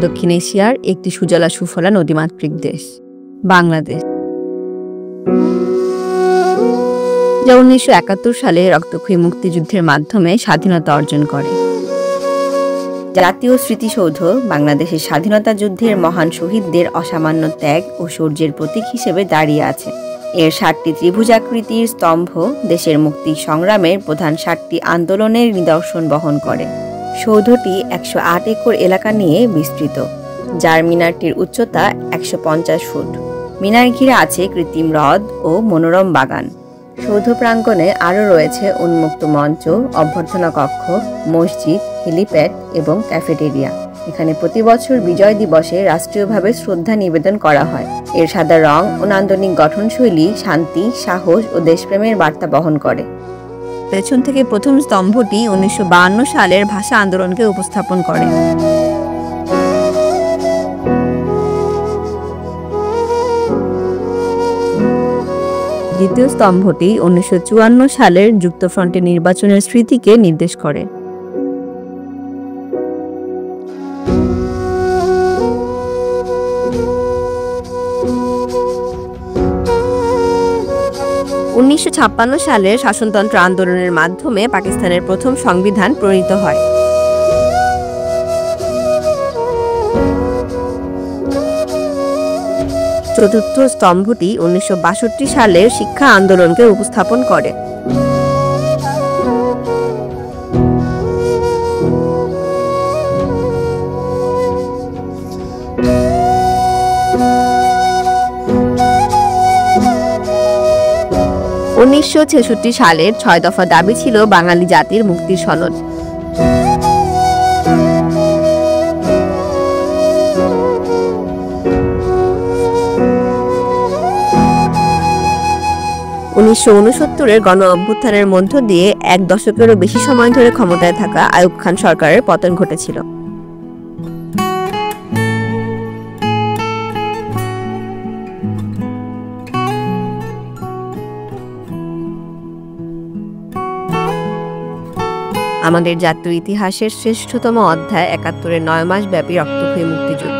দক্ষিণ এশিয়ার একটি সুজলা সুফলা নদীমাতৃক দেশ বাংলাদেশ, যা 1971 সালে রক্তক্ষয়ী মুক্তিযুদ্ধের মাধ্যমে স্বাধীনতা অর্জন করে। জাতীয় স্মৃতিসৌধ বাংলাদেশের স্বাধীনতা যুদ্ধের মহান শহীদদের অসামান্য ত্যাগ ও শৌর্যের প্রতীক হিসেবে দাঁড়িয়ে আছে। এর 7টি ত্রিভুজাকৃতির স্তম্ভ দেশের মুক্তি সংগ্রামের প্রধান 7টি আন্দোলনের নিদর্শন বহন করে। সৌধটি 108 একর এলাকা নিয়ে বিস্তৃত, যার মিনারটির উচ্চতা 150 ফুট। মিনার ঘিরে আছে কৃত্রিম হ্রদ ও মনোরম বাগান। সৌধ প্রাঙ্গণে আরও রয়েছে উন্মুক্ত মঞ্চ, অভ্যর্থনা কক্ষ, মসজিদ, হেলিপ্যাড এবং ক্যাফেটেরিয়া। এখানে প্রতি বছর বিজয় দিবসে রাষ্ট্রীয়ভাবে শ্রদ্ধা নিবেদন করা হয়। এর সাদা রং ও নান্দনিক গঠনশৈলী শান্তি, সাহস ও দেশপ্রেমের বার্তা বহন করে। পেছন থেকে প্রথম স্তম্ভটি 1952 সালের ভাষা আন্দোলনকে উপস্থাপন করে। দ্বিতীয় স্তম্ভটি 1954 সালের যুক্তফ্রন্টের নির্বাচনের স্মৃতিকে নির্দেশ করে। সালের শাসনতন্ত্র আন্দোলনের মাধ্যমে পাকিস্তানের প্রথম সংবিধান প্রণীত হয়। চতুর্থ স্তম্ভটি 1962 সালের শিক্ষা আন্দোলনকে উপস্থাপন করে। সালের 6 দফা দাবি ছিল বাঙালি জাতির মুক্তির সনদ। এর গণ অভ্যুত্থানের মধ্য দিয়ে 1 দশকেরও বেশি সময় ধরে ক্ষমতায় থাকা আইয়ুব খান সরকারের পতন ঘটেছিল। আমাদের জাতীয় ইতিহাসের শ্রেষ্ঠতম অধ্যায় 71-এর 9 মাস ব্যাপী রক্তক্ষয়ী মুক্তিযুদ্ধ।